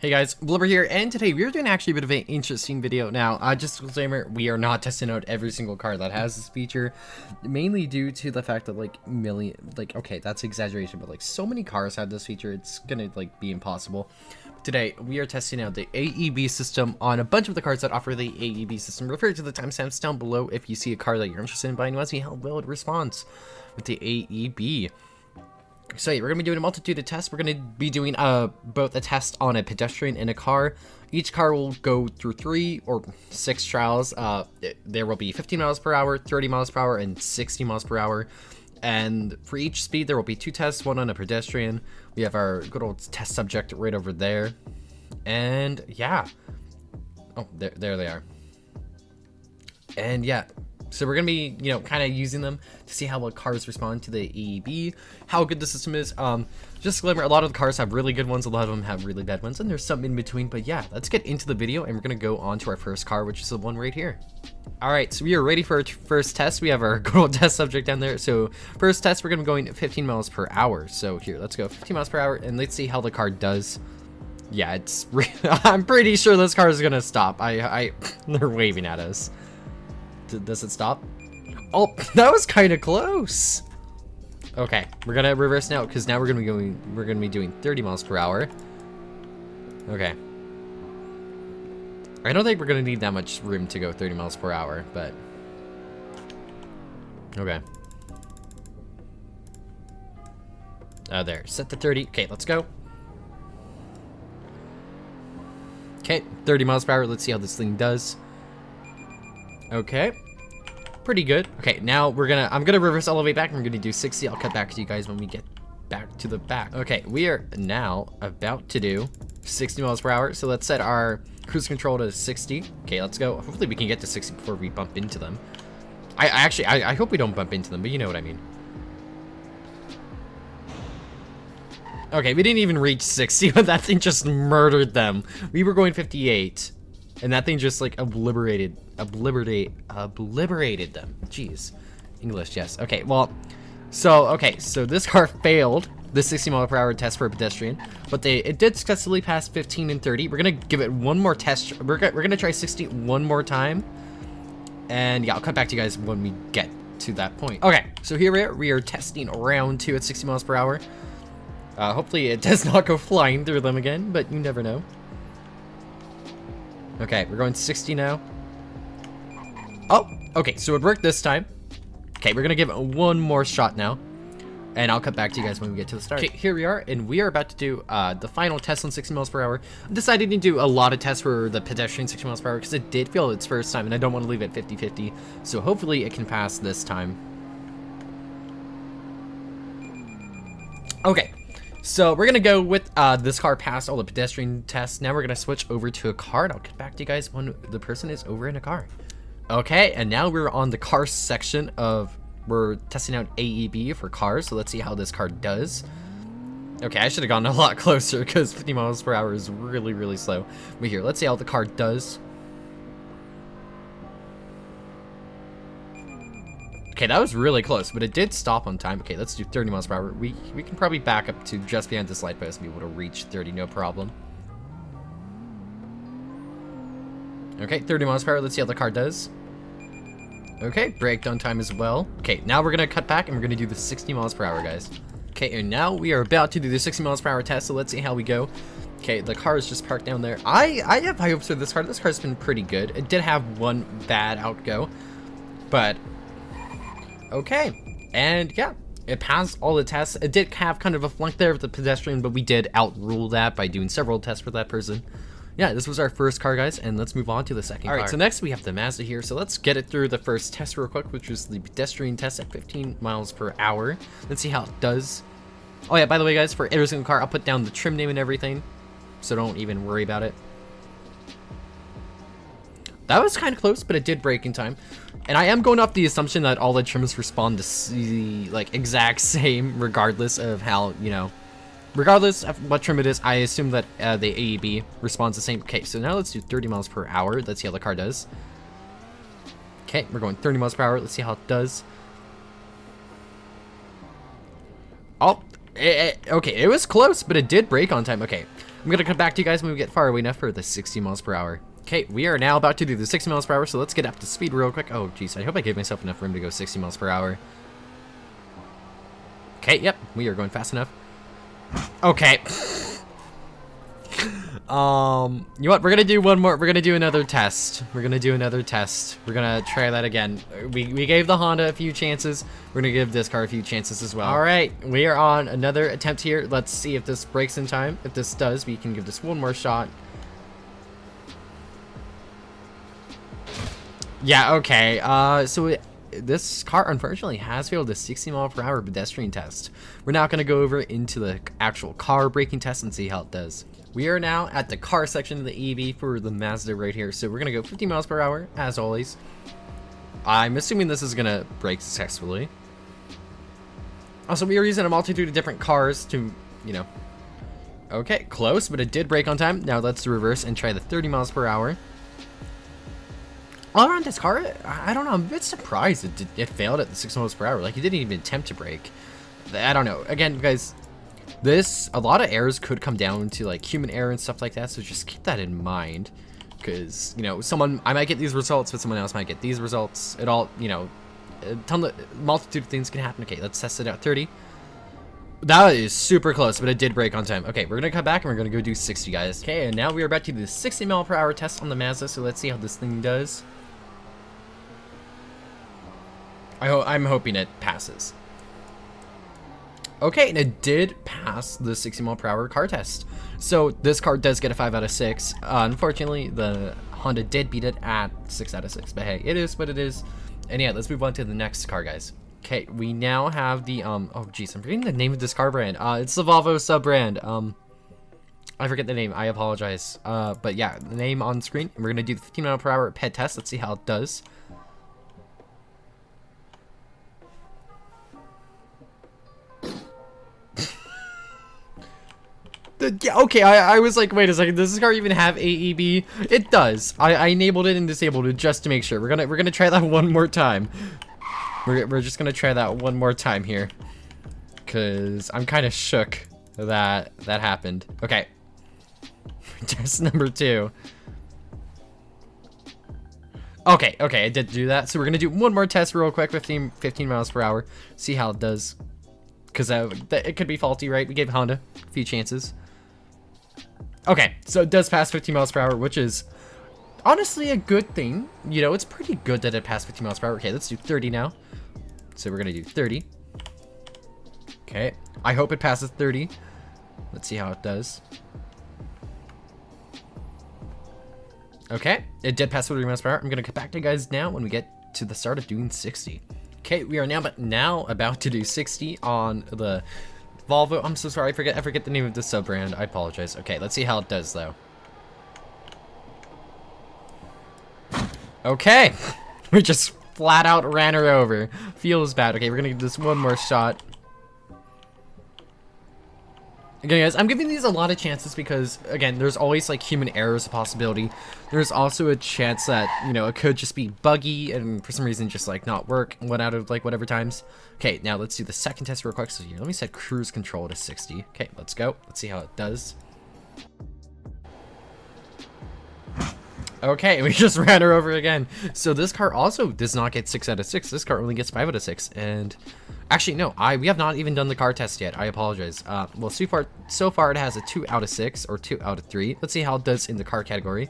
Hey guys, Blubber here, and today we're doing actually a bit of an interesting video. Now, just a disclaimer, we are not testing out every single car that has this feature, mainly due to the fact that okay, that's exaggeration, but so many cars have this feature, it's gonna be impossible. Today, we are testing out the AEB system on a bunch of the cars that offer the AEB system. Refer to the timestamps down below if you see a car that you're interested in buying. You want to see how well it responds with the AEB. So yeah, we're going to be doing a multitude of tests. We're going to be doing both a test on a pedestrian and a car. Each car will go through 3 or 6 trials. There will be 15 miles per hour, 30 miles per hour, and 60 miles per hour. And for each speed, there will be 2 tests, one on a pedestrian. We have our good old test subject right over there. And yeah. Oh, there they are. And yeah. So we're going to be, kind of using them to see how well cars respond to the AEB, how good the system is. Just disclaimer, a lot of the cars have really good ones, a lot of them have really bad ones, and there's some in between. But yeah, let's get into the video, and we're going to go on to our first car, which is the one right here. Alright, so we are ready for our first test. We have our good old test subject down there. So first test, we're going to be going 15 miles per hour. So here, let's go 15 miles per hour, and let's see how the car does. Yeah, I'm pretty sure this car is going to stop. They're waving at us. Does it stop? Oh, that was kind of close. Okay, we're gonna reverse now because now we're gonna be doing 30 miles per hour. Okay. I don't think we're gonna need that much room to go 30 miles per hour, but okay. There, set to 30. Okay, let's go. Okay, 30 miles per hour. Let's see how this thing does. Okay, pretty good. Okay, now I'm gonna reverse elevate back, and we're gonna do 60. I'll cut back to you guys when we get back to the back. Okay, we are now about to do 60 miles per hour. So let's set our cruise control to 60. Okay, let's go. Hopefully we can get to 60 before we bump into them. I hope we don't bump into them, but you know what I mean. Okay, we didn't even reach 60, but that thing just murdered them. We were going 58. And that thing just obliterated them. Jeez. English, yes. Okay, well, so this car failed the 60 mile per hour test for a pedestrian, but it did successfully pass 15 and 30. We're gonna give it one more test. We're gonna try 60 one more time. And yeah, I'll cut back to you guys when we get to that point. Okay, so here we are testing round 2 at 60 miles per hour. Hopefully it does not go flying through them again, but you never know. Okay, we're going 60 now. Oh, okay, so it worked this time. Okay, we're gonna give it one more shot now, and I'll cut back to you guys when we get to the start. Okay, here we are, and we are about to do the final test on 60 miles per hour. I decided to do a lot of tests for the pedestrian 60 miles per hour because it did fail its first time, and I don't want to leave it 50-50, so hopefully it can pass this time. Okay. So we're gonna go with this car passed all the pedestrian tests. Now we're gonna switch over to a car, and I'll get back to you guys when the person is over in a car. Okay, and now we're on the car section we're testing out AEB for cars. So let's see how this car does. Okay, I should have gone a lot closer because 50 miles per hour is really, really slow. But here, let's see how the car does. Okay, that was really close, but it did stop on time. Okay, let's do 30 miles per hour. We can probably back up to just behind this light post and be able to reach 30, no problem. Okay, 30 miles per hour. Let's see how the car does. Okay, braked on time as well. Okay, now we're going to cut back and we're going to do the 60 miles per hour, guys. Okay, and now we are about to do the 60 miles per hour test, so let's see how we go. Okay, the car is just parked down there. I have high hopes for this car. This car's been pretty good. It did have one bad outgo, but okay, and yeah, it passed all the tests. It did have kind of a flunk there with the pedestrian, but we did outrule that by doing several tests for that person. Yeah, this was our first car, guys, and let's move on to the second car. All right, so next we have the Mazda here, so let's get it through the first test real quick, which was the pedestrian test at 15 miles per hour. Let's see how it does. Oh yeah, by the way, guys, for every single car, I'll put down the trim name and everything, so don't even worry about it. That was kind of close, but it did break in time. And I am going off the assumption that all the trims respond to the exact same, regardless of how, regardless of what trim it is. I assume that the AEB responds the same. Okay, so now let's do 30 miles per hour. Let's see how the car does. Okay, we're going 30 miles per hour. Let's see how it does. Oh, Okay, it was close, but it did brake on time. Okay, I'm gonna come back to you guys when we get far away enough for the 60 miles per hour. Okay, we are now about to do the 60 miles per hour, so let's get up to speed real quick. Oh, geez, I hope I gave myself enough room to go 60 miles per hour. Okay, yep, we are going fast enough. Okay. You know what? We're gonna do one more. We're gonna do another test. We're gonna do another test. We're gonna try that again. We gave the Honda a few chances. We're gonna give this car a few chances as well. All right, we are on another attempt here. Let's see if this breaks in time. If this does, we can give this one more shot. Yeah. Okay. This car unfortunately has failed the 60 mile per hour pedestrian test. We're now gonna go over into the actual car braking test and see how it does. We are now at the car section of the AEB for the Mazda right here. So we're going to go 50 miles per hour, as always. I'm assuming this is going to brake successfully. Also, we are using a multitude of different cars to, you know. Okay, close, but it did brake on time. Now let's reverse and try the 30 miles per hour. All around this car, I don't know, I'm a bit surprised it failed at the 6 miles per hour. Like, it didn't even attempt to brake. I don't know. Again, guys. A lot of errors could come down to like human error and stuff like that, so just keep that in mind, because you know, I might get these results, but someone else might get these results. It all, you know, a multitude of things can happen. Okay, let's test it out. 30. That is super close, but it did brake on time. Okay, we're gonna come back and we're gonna go do 60, guys. Okay, and now we are about to do the 60 mile per hour test on the Mazda, so let's see how this thing does. I'm hoping it passes. Okay, and it did pass the 60 mile per hour car test. So this car does get a 5 out of 6. Unfortunately, the Honda did beat it at 6 out of 6. But hey, it is what it is. And yeah, let's move on to the next car, guys. Okay, we now have the, oh geez, I'm forgetting the name of this car brand. It's the Volvo sub-brand. I forget the name, I apologize. But yeah, the name on screen. We're gonna do the 15 mile per hour ped test. Let's see how it does. Yeah, okay, I was like, wait a second, does this car even have AEB? It does. I enabled it and disabled it just to make sure. We're gonna try that one more time. We're just gonna try that one more time here, cause I'm kind of shook that happened. Okay, test number 2. Okay, I did do that. So we're gonna do one more test real quick, 15 miles per hour. See how it does, cause it could be faulty, right? We gave Honda a few chances. Okay, so it does pass 15 miles per hour, which is honestly a good thing. You know, it's pretty good that it passed 15 miles per hour. Okay, let's do 30 now. So we're gonna do 30. Okay, I hope it passes 30. Let's see how it does. Okay, it did pass 30 miles per hour. I'm gonna get back to you guys now when we get to the start of doing 60. Okay, we are now about to do 60 on the Volvo. I'm so sorry, I forget the name of the sub brand. I apologize. Okay, let's see how it does though. Okay, we just flat out ran her over. Feels bad. Okay, we're gonna give this one more shot. Again, guys, I'm giving these a lot of chances because, again, there's always, like, human error as a possibility. There's also a chance that, you know, it could just be buggy and for some reason just, like, not work one out of, like, whatever times. Okay, now let's do the second test real quick. So here, let me set cruise control to 60. Okay, let's go. Let's see how it does. Okay, we just ran her over again. So this car also does not get 6 out of 6. This car only gets 5 out of 6. And actually, no, we have not even done the car test yet. I apologize. Well, so far it has a 2 out of 6 or 2 out of 3. Let's see how it does in the car category.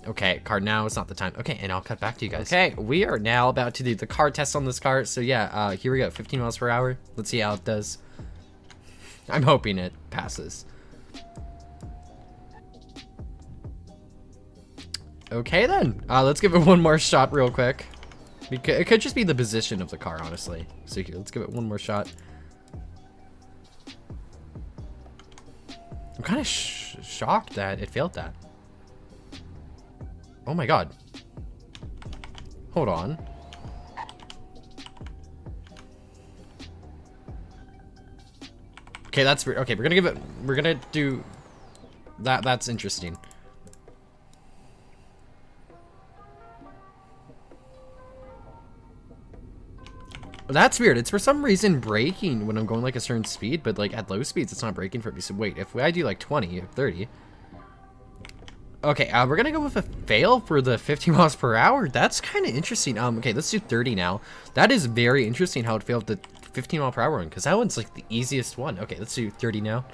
Okay, car now is not the time. Okay, and I'll cut back to you guys. Okay, we are now about to do the car test on this car. So yeah, here we go, 15 miles per hour. Let's see how it does. I'm hoping it passes. Okay then, let's give it one more shot real quick. It could just be the position of the car, honestly. So here, let's give it one more shot. I'm kind of shocked that it failed that. Oh my god. Hold on. Okay, that's okay. We're gonna do that. That's interesting. That's weird. It's for some reason braking when I'm going like a certain speed, but like at low speeds, it's not braking for me. So wait, if I do like 20 or 30. Okay, we're gonna go with a fail for the 50 miles per hour. That's kind of interesting. Okay, let's do 30 now. That is very interesting how it failed the 15 mile per hour one, because that one's like the easiest one. Okay, let's do 30 now.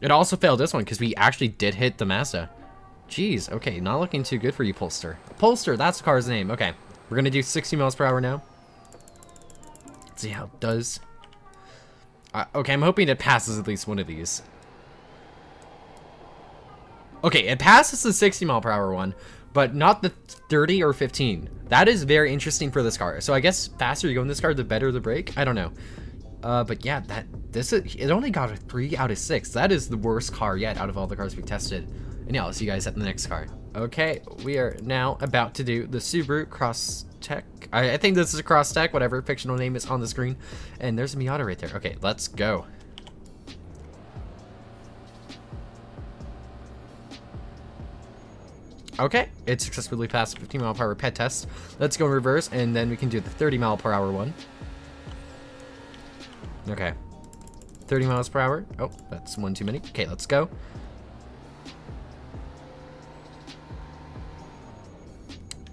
It also failed this one because we actually did hit the Mazda. Jeez, okay, not looking too good for you, Polster. Polster, that's the car's name. Okay, we're gonna do 60 miles per hour now. Let's see how it does. Okay, I'm hoping it passes at least one of these. Okay, it passes the 60 mile per hour one, but not the 30 or 15. That is very interesting for this car. So I guess faster you go in this car, the better the brake. I don't know. But yeah, it only got a 3 out of 6. That is the worst car yet out of all the cars we've tested. And yeah, I'll see you guys at the next car. Okay, we are now about to do the Subaru Cross Tech. I think this is a Cross Tech, whatever fictional name is on the screen. And there's a Miata right there. Okay, let's go. Okay, it successfully passed the 15 mile per hour pet test. Let's go in reverse, and then we can do the 30 mile per hour one. Okay, 30 miles per hour. Oh, that's one too many. Okay, let's go.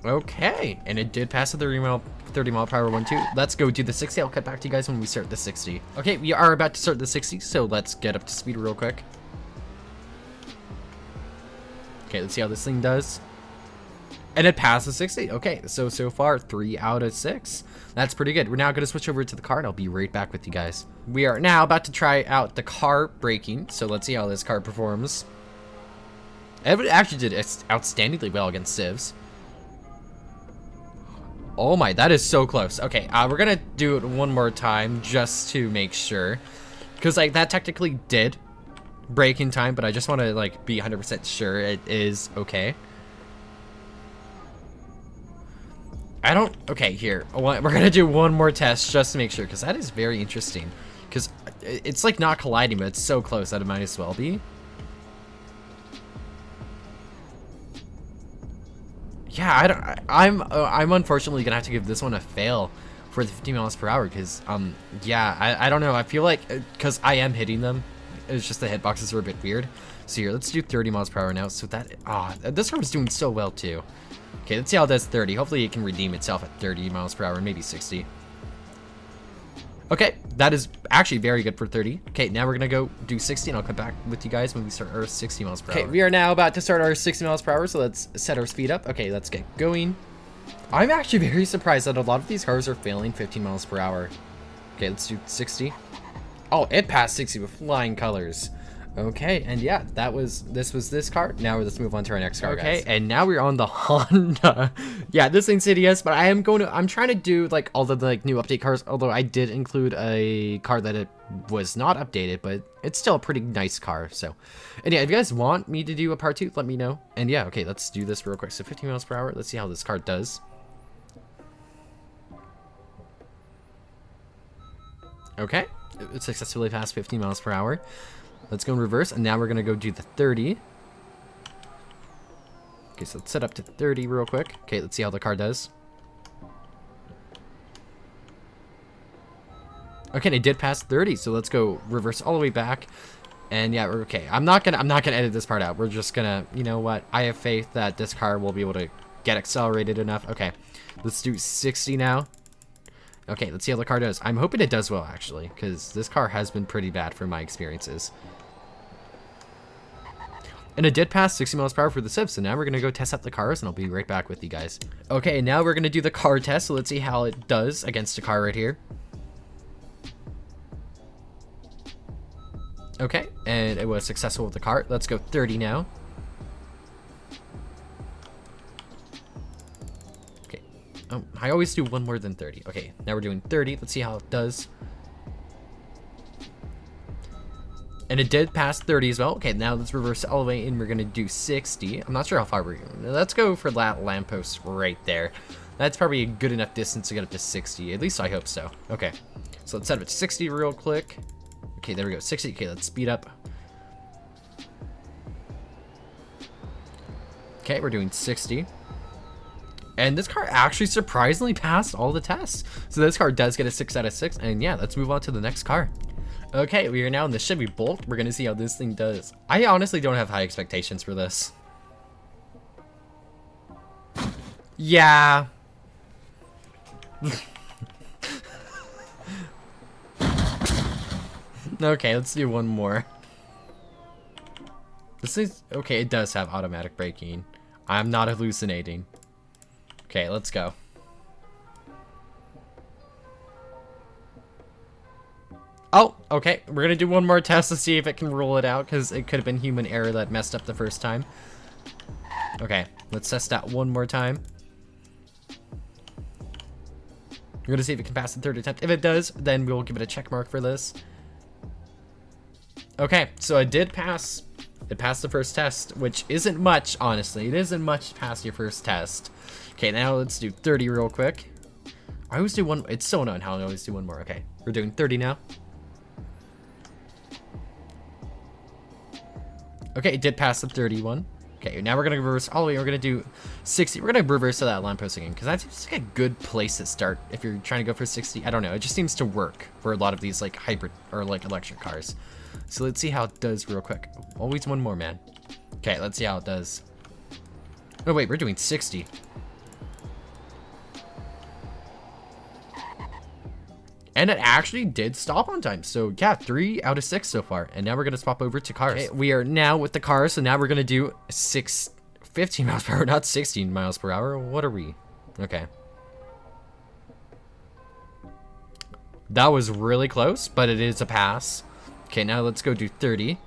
Okay, and it did pass the 30 mile per hour one too. Let's go do the 60. I'll cut back to you guys when we start the 60. Okay, we are about to start the 60, so let's get up to speed real quick. Okay, let's see how this thing does. And it passes 60. Okay, so far 3 out of 6. That's pretty good. We're now going to switch over to the car, and I'll be right back with you guys. We are now about to try out the car braking, so let's see how this car performs. It actually did outstandingly well against civs. Oh my, that is so close. Okay, we're going to do it one more time just to make sure. Because like that technically did brake in time, but I just want to like be 100% sure it is okay. Okay, here. We're going to do one more test just to make sure, because that is very interesting. Because it's like not colliding, but it's so close that it might as well be. Yeah, I'm unfortunately gonna have to give this one a fail for the 50 miles per hour, because yeah, I don't know, I feel like because I am hitting them, it's just the hitboxes are a bit weird. So here, let's do 30 miles per hour now. So that this car was doing so well too. Okay, let's see how it does 30. Hopefully it can redeem itself at 30 miles per hour, maybe 60. Okay, that is actually very good for 30. Okay, now we're gonna go do 60, and I'll come back with you guys when we start our 60 miles per hour. Okay, we are now about to start our 60 miles per hour, so let's set our speed up. Okay, let's get going. I'm actually very surprised that a lot of these cars are failing 15 miles per hour. Okay, let's do 60. Oh, it passed 60 with flying colors. Okay, and yeah, this was this car. Now let's move on to our next car, guys. And now we're on the Honda. Yeah, this Insidious, but I'm trying to do like all the like new update cars, although I did include a car that it was not updated, but it's still a pretty nice car. So, and yeah, if you guys want me to do a part 2, let me know. And yeah, okay, let's do this real quick. So 15 miles per hour. Let's see how this car does. Okay, it successfully passed 15 miles per hour. Let's go in reverse, and now we're gonna go do the 30. Okay, so let's set up to 30 real quick. Okay, let's see how the car does. Okay, and it did pass 30, so let's go reverse all the way back. And yeah, we're okay. I'm not gonna edit this part out. We're just gonna, you know what? I have faith that this car will be able to get accelerated enough. Okay, let's do 60 now. Okay, let's see how the car does. I'm hoping it does well, actually, because this car has been pretty bad from my experiences. And it did pass 60 miles per hour for the Civ, so now we're going to go test out the cars, and I'll be right back with you guys. Okay, now we're going to do the car test, so let's see how it does against a car right here. Okay, and it was successful with the car. Let's go 30 now. Okay, I always do one more than 30. Okay, now we're doing 30. Let's see how it does. And it did pass 30 as well. Okay, now let's reverse all the way in. We're going to do 60. I'm not sure how far we're going. Let's go for that lamppost right there. That's probably a good enough distance to get up to 60. At least I hope so. Okay, so let's set it at 60 real quick. Okay, there we go, 60. Okay, let's speed up. Okay, we're doing 60. And this car actually surprisingly passed all the tests. So this car does get a 6 out of 6. And yeah, let's move on to the next car. Okay, we are now in the Chevy Bolt. We're going to see how this thing does. I honestly don't have high expectations for this. Yeah. Okay, let's do one more. This is... Okay, it does have automatic braking. I'm not hallucinating. Okay, let's go. Oh, okay. We're gonna do one more test to see if it can rule it out, because it could have been human error that messed up the first time. Okay, let's test that one more time. We're gonna see if it can pass the third attempt. If it does, then we'll give it a check mark for this. Okay, so I did pass. It passed the first test, which isn't much, honestly. It isn't much to pass your first test. Okay, now let's do 30 real quick. I always do one. It's so annoying how I always do one more. Okay, we're doing 30 now. Okay, it did pass the 31. Okay, now we're gonna reverse all the way. We're gonna do 60. We're gonna reverse to that lamppost again, because that's just like a good place to start if you're trying to go for 60. I don't know. It just seems to work for a lot of these like hybrid or like electric cars. So let's see how it does real quick. Always one more, man. Okay, let's see how it does. Oh wait, we're doing 60. And it actually did stop on time. So yeah, 3 out of 6 so far. And now we're going to swap over to cars. Okay, we are now with the cars. So now we're going to do 15 miles per hour, not 16 miles per hour. What are we? Okay. That was really close, but it is a pass. Okay, now let's go do 30.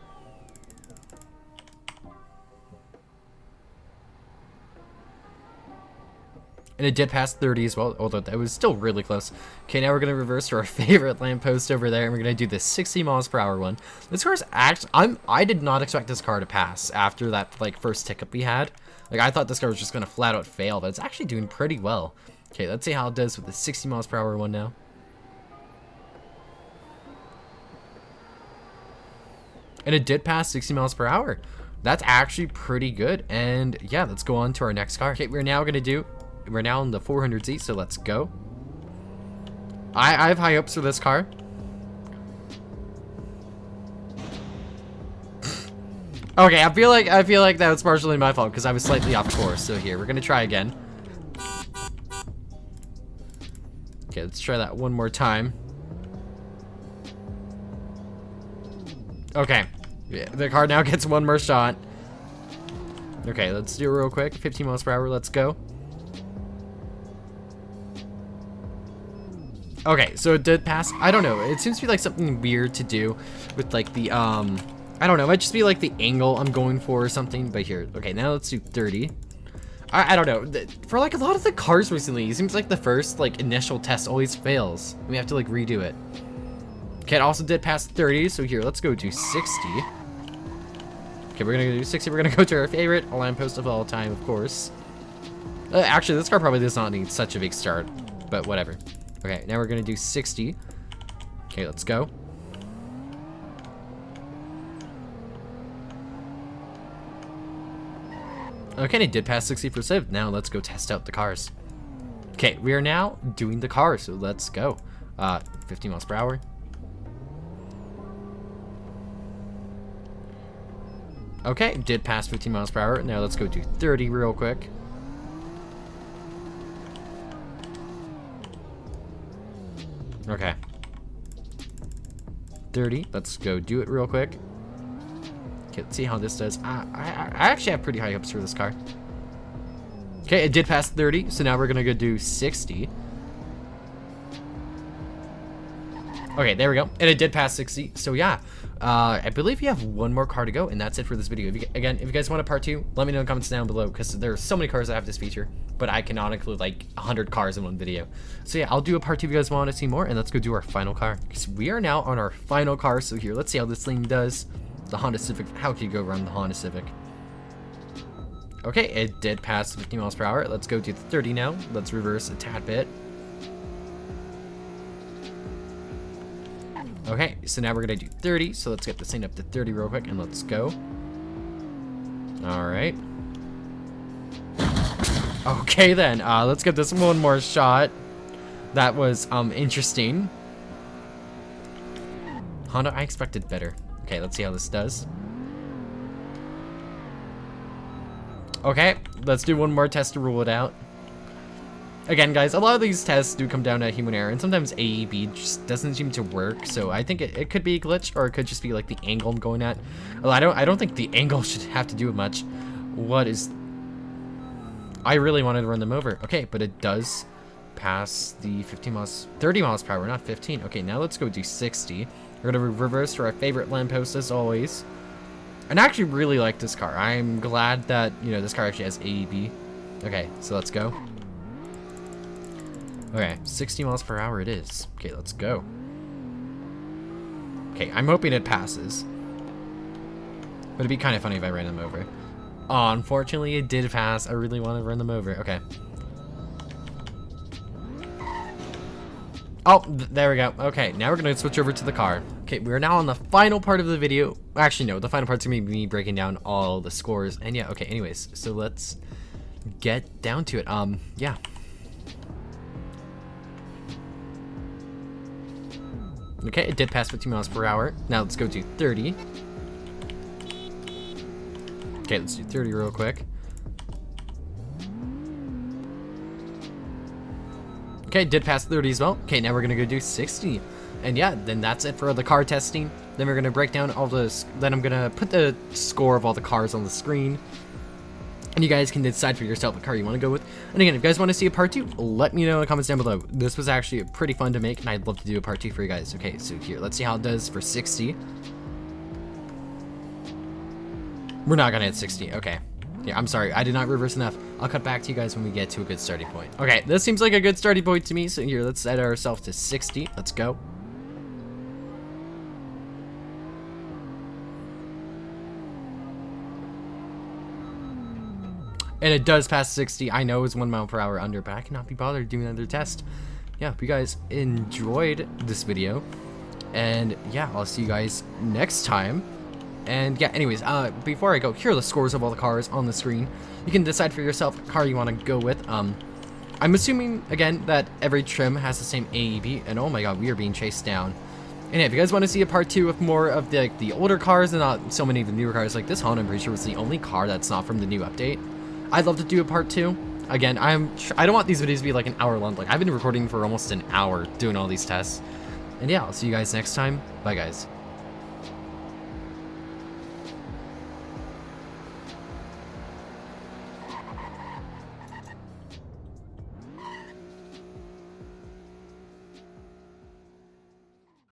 And it did pass 30 as well, although that was still really close. Okay, now we're going to reverse to our favorite lamppost over there, and we're going to do the 60 miles per hour one. This car's actually... I did not expect this car to pass after that, like, first tick-up we had. Like, I thought this car was just going to flat-out fail, but it's actually doing pretty well. Okay, let's see how it does with the 60 miles per hour one now. And it did pass 60 miles per hour. That's actually pretty good. And, yeah, let's go on to our next car. Okay, we're now going to do... We're now in the 400Z, so let's go. I have high hopes for this car. Okay, I feel like that was partially my fault because I was slightly off course. So here, we're gonna try again. Okay, let's try that one more time. Okay, yeah, the car now gets one more shot. Okay, let's do it real quick. 15 miles per hour, let's go. Okay, so it did pass. I don't know. It seems to be like something weird to do with like the, I don't know. It might just be like the angle I'm going for or something. But here, okay, now let's do 30. I don't know. For like a lot of the cars recently, it seems like the first like initial test always fails. We have to like redo it. Okay, it also did pass 30. So here, let's go do 60. Okay, we're gonna do 60. We're gonna go to our favorite lamppost of all time, of course. Actually, this car probably does not need such a big start, but whatever. Okay, now we're gonna do 60. Okay, let's go. Okay, it did pass 60 for Civ. Now let's go test out the cars. Okay, we are now doing the cars, so let's go. 15 miles per hour. Okay, did pass 15 miles per hour. Now let's go do 30 real quick. Okay. 30. Let's go do it real quick. Okay, let's see how this does. I actually have pretty high hopes for this car. Okay, it did pass 30, so now we're gonna go do 60. Okay, there we go. And it did pass 60, so yeah. I believe we have one more car to go, and that's it for this video. If you guys want a part 2, let me know in the comments down below, because there are so many cars that have this feature, but I cannot include like 100 cars in one video. So yeah, I'll do a part 2 if you guys want to see more, and let's go do our final car. Because we are now on our final car, so here, let's see how this thing does. The Honda Civic. How can you go around the Honda Civic? Okay, it did pass 50 miles per hour. Let's go to 30 now. Let's reverse a tad bit. Okay, so now we're gonna do 30. So let's get this thing up to 30 real quick, and let's go. All right. Okay then, let's give this one more shot. That was interesting. Honda, I expected better. Okay, let's see how this does. Okay, let's do one more test to rule it out. Again, guys, a lot of these tests do come down to human error, and sometimes AEB just doesn't seem to work. So I think it could be a glitch, or it could just be like the angle I'm going at. Well, I don't think the angle should have to do with much. What is? I really wanted to run them over. Okay, but it does pass the 30 miles per hour, not 15. Okay, now let's go do 60. We're gonna reverse to our favorite lamppost as always. And I actually really like this car. I'm glad that, you know, this car actually has AEB. Okay, so let's go. Okay, 60 miles per hour it is. Okay, let's go. Okay, I'm hoping it passes. But it'd be kind of funny if I ran them over. Oh, unfortunately, it did pass. I really want to run them over. Okay. Oh, there we go. Okay, now we're going to switch over to the car. Okay, we're now on the final part of the video. Actually, no, the final part's going to be me breaking down all the scores. And yeah, okay, anyways, so let's get down to it. Yeah. Okay, it did pass 15 miles per hour. Now let's go to 30. Okay, let's do 30 real quick. Okay, did pass 30 as well. Okay, now we're gonna go do 60. And yeah, then that's it for the car testing. Then we're gonna break down all the, then I'm gonna put the score of all the cars on the screen. And you guys can decide for yourself what car you want to go with. And again, if you guys want to see a part 2, let me know in the comments down below. This was actually pretty fun to make, and I'd love to do a part 2 for you guys. Okay, so here, let's see how it does for 60. We're not gonna hit 60, okay. Yeah, I'm sorry, I did not reverse enough. I'll cut back to you guys when we get to a good starting point. Okay, this seems like a good starting point to me, so here, let's set ourselves to 60. Let's go. And it does pass 60. I know it's 1 mile per hour under, but I cannot be bothered doing another test. Yeah, hope you guys enjoyed this video. And yeah, I'll see you guys next time. And yeah, anyways, before I go, here are the scores of all the cars on the screen. You can decide for yourself what car you want to go with. I'm assuming, again, that every trim has the same AEB. And oh my god, we are being chased down. And yeah, if you guys want to see a part 2 with more of the older cars and not so many of the newer cars, like this Honda, I'm pretty sure was the only car that's not from the new update. I'd love to do a part 2. Again, I don't want these videos to be like an hour long. Like, I've been recording for almost an hour doing all these tests. And yeah, I'll see you guys next time. Bye, guys.